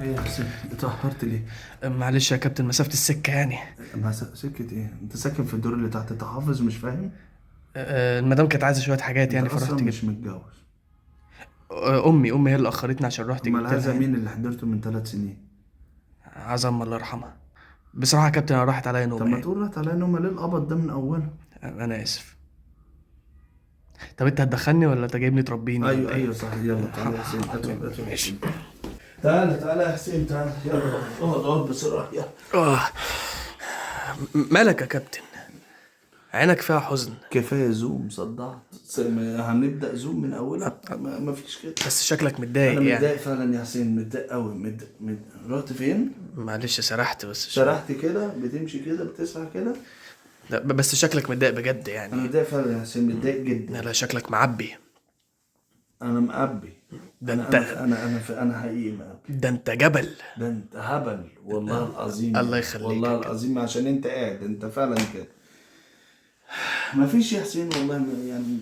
ايه يا حسين، اتأخرت ليه؟ معلش يا كابتن، مسافة السكة يعني. سكت ايه؟ انت ساكن في الدور اللي تحت، انت حافظ مش فاهم؟ المدام كانت عايزة شوية حاجات انت يعني اصلا فرحت مش جدا. متجوز. أمي هي اللي أخرتني عشان رحت امال جبت لها هذا يعني. مين اللي حضرته من 3 سنين؟ عزم الله يرحمها. بصراحة يا كابتن أنا راحت عليا طب نومة ما يعني. تقول رحت عليا نومة ليه القبض ده من اوله؟ أنا آسف. طب أنت هتدخلني ولا أنت جايبني تربيني ولا ايوه إيه؟ ايوه صح، يلا تعالى يا حسين، ادخل ادخل يا ماشي. حسين. تعالى تعالى يا حسين، تعالى يلا. اقعد بسرعة يلا. آه. مالك يا كابتن؟ عينك فيها حزن. كفاية زوم، صدعت. هنبدأ زوم من اولها، ما فيش كده. بس شكلك انا متضايق يعني. متضايق فعلا يا حسين، متضايق قوي، رحت فين؟ معلش سرحت بس شوية. سرحت كده، بتمشي كده، بتسرح كده. لا بس شكلك متضايق بجد انا يعني. متضايق فعلا يا حسين، متضايق لا جدا. لا، شكلك معبي. انا مقبي. ده انا انت انا انا حقيقي مقبي. ده انت جبل. ده انت هبل والله العظيم الله يعني، يخليك يا والله كابتن. العظيم عشان انت قاعد، انت فعلا كده. مفيش يا حسين والله يعني.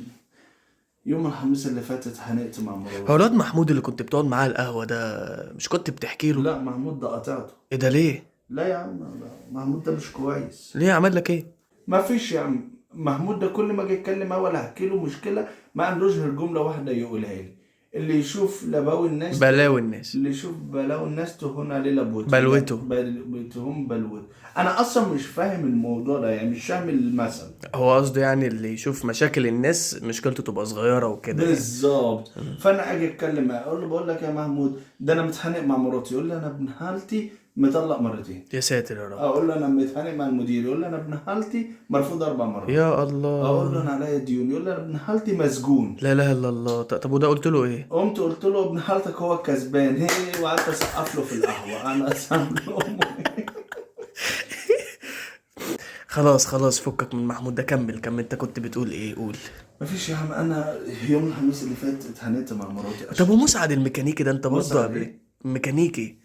يوم الخميس اللي فات اتخانقت مع هو مراتي. الواد محمود اللي كنت بتقعد معاه القهوة ده مش كنت بتحكي له؟ لا محمود ده قطعته. ايه ده ليه؟ لا يا عم، لا محمود ده مش كويس. ليه عمل لك ايه؟ مفيش يا عم، محمود ده كل ما اجي اتكلم ولا احكي له مشكله ما عندوش غير جمله واحده يقولها لي: اللي يشوف لباوي الناس بلاوي الناس. اللي يشوف بلاوي الناس تهون عليه لبوته، لا بلوته. بتهون بلوته. انا اصلا مش فاهم الموضوع ده يعني، مش فاهم المثل. هو قصده يعني اللي يشوف مشاكل الناس مشكلته تبقى صغيرة وكده يعني. بالظبط. فانا اجي اتكلم معاه اقول له: بقول لك يا محمود، ده انا متخانق مع مراتي. يقول لي: انا ابن خالتي مطلق مرتين. يا ساتر يا رب. اقول له: انا متخانق مع المدير. يقول لي: انا ابن خالتي مرفوض 4 مرات. يا اقول له: انا الله. عليا ديون. يقول لي: انا ابن خالتي مسجون. لا اله الا الله. طب وده قلت له ايه؟ قمت قلت له: ابن خالتك هو الكسبان. هي وقعدت اسقف له في القهوه، انا اسام له. خلاص خلاص، فكك من محمود ده. كمل انت كنت بتقول ايه؟ قول. مفيش يا عم، انا يوم الخميس اللي فات اتخانقت مع مراتي طب اشهر. ومسعد الميكانيكي ده انت برضه مسعد قبل؟ ايه؟ ميكانيكي.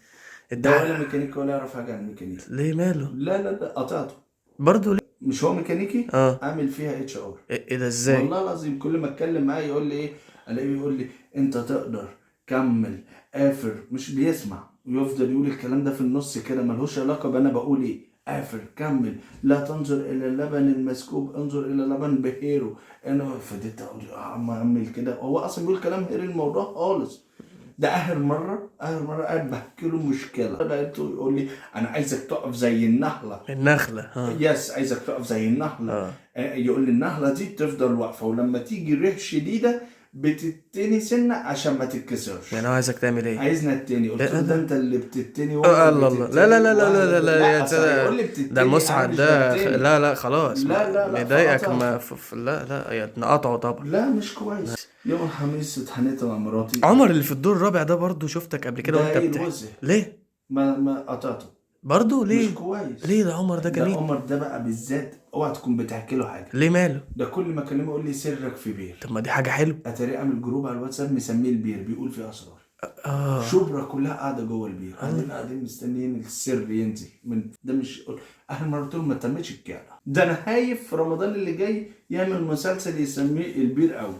انت ده ولا ميكانيكي ولا يعرف حاجه عن الميكانيكا. ليه ماله؟ لا لا لا، قطعته. برضه ليه؟ مش هو ميكانيكي؟ اه. عامل فيها اتش ار. ايه ده ازاي؟ والله العظيم كل ما اتكلم معاه يقول لي ايه، الاقيه يقول لي: انت تقدر، كمل، قافر. مش بيسمع، ويفضل يقول الكلام ده في النص كده ملهوش علاقه بانا بقول ايه. قافر، كمل، لا تنظر الى اللبن المسكوب، انظر الى لبن بهيرو. انا فضلت اقول يا عم اعمل كده، هو اصلا بيقول كلام غير الموضوع خالص. ده اخر مره قاعد بحكي له مشكله، لقيته يقول لي: انا عايزك تقف زي النحله. النخلة ها. يس، عايزك تقف زي النحلة. اه. يقول لي: النحلة دي تفضل واقفة، ولما تيجي ريح شديدة بتتني سنة عشان ما تتكسرش. يعني هو عايزك تعمل ايه؟ عايزنا التاني. قلت لا له: ده لا. انت اللي بتتني وامك الله الله، لا لا بتتني لا لا لا لا واهلك لا يا لا اصل هيقول سيدة. لي ده بتتني، انا مسعد مش ده بتني. لا لا خلاص، لا لا لا، مضايقك فقطعته. لا لا يا نقطعه طبعا. لا مش كويس. يوم الخميس اتخانقت مع مراتي. عمر اللي في الدور الرابع ده برضو شفتك قبل كده ده وانت ايه بتحكي. الوزه؟ ليه؟ ما قطعته. برضو مش ليه؟ كويس. ليه؟ ده عمر ده ده جميل. عمر ده بقى بالذات اوعى تكون بتحكي له حاجه. ليه ماله؟ ده كل ما اكلمه يقول لي: سرك في بير. طب ما دي حاجة حلوة. اتاري عامل جروب على الواتساب مسميه البير، بيقول فيه اسرار. اه. شبرا كلها قاعده جوه البير، قاعدين مستنيين السر ينزل من ده. مش اهل مرتهم ما تمتش الكلام ده. انا خايف في رمضان اللي جاي يعمل مسلسل يسميه البير قوي.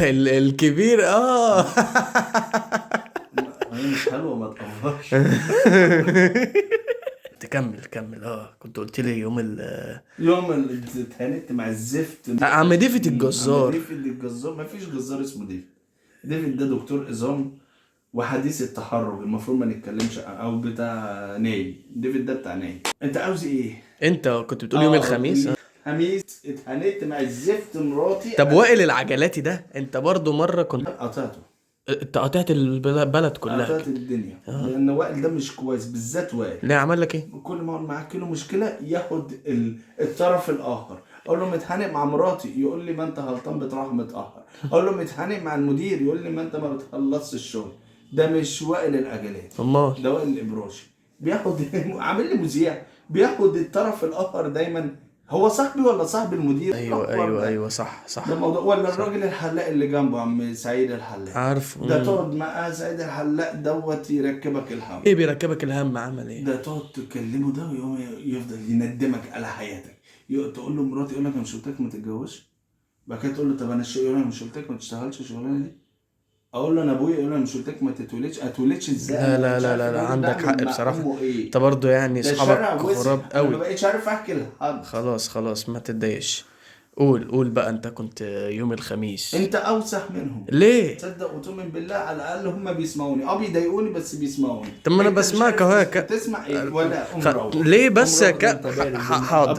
الكبير اه. هي مش حلوه، ما تقفرش. تكمل اه، كنت قلت لي يوم يوم اللي اتخانقت مع الزفت عم ديفيد عم الجزار. ديفيد الجزار. ما فيش جزار اسمه ديفيد. ديفيد ده دكتور عظام وحديث التخرج، المفروض ما نتكلمش، او بتاع ناي. ديفيد ده بتاع ناي. انت عاوز ايه؟ انت كنت بتقول يوم قلت الخميس لي آه. خميس اتخانقت مع الزفت مراتي. طب وائل العجلاتي ده انت برضو مرة كنت قطعته. انت قطعت البلد كلها قطعت كده. الدنيا، اه. لان وائل ده مش كويس، بالذات وائل. ليه عمل لك ايه؟ كل ما اقول معاك له مشكله ياخد الطرف الاخر. اقول له: متخانق مع مراتي. يقول لي: ما انت غلطان، بتروح متاخر. اقول له: متخانق مع المدير. يقول لي: ما انت ما بتخلصش الشغل. ده مش وائل العجلات، امال. ده وائل الابراشي. بياخد عامل لي مذيع، بياخد الطرف الاخر دايما. هو صاحبي ولا صاحب المدير؟ ايوه الأخبار ايوه ده. ايوه صح ده صح. موضوع، ولا صح. الراجل الحلاق اللي جنبه عم سعيد الحلاق. عارف. ده تقعد معاه سعيد الحلاق دوت يركبك الهم. ايه بيركبك الهم؟ عمل ايه؟ ده تقعد تكلمه ده ويقوم يفضل يندمك على حياتك. تقول له مراتي، يقول لك: انا مش قلت لك ما تتجوزش؟ بعد كده تقول له: طب انا يقول لك: انا مش قلت لك ما تشتغلش الشغلانه دي؟ اقول له انا ابويا، يقول له انا مش قلت لك ما تتولدش، اتولدش ازاي؟ لا أنا لا مش لا عارف لا, لا. الراجل ده عندك عامل حق مع بصراحة. امه ايه. انت برضو يعني ده الشارع اصحابك وسع، غراب انا ما قوي. بقتش عارف احكي لحد. خلاص ما تتضايقش. قول بقى، انت كنت يوم الخميس انت اوسخ منهم. ليه؟ تصدق وتؤمن بالله، على الاقل هم بيسمعوني، بيضايقوني بس بيسمعوني. طب ما انا انت مش بسمعك عارف اهو تسمع ايه ولا قوم روح. ليه قوم بس يا روح، ده انت بارد حاضر.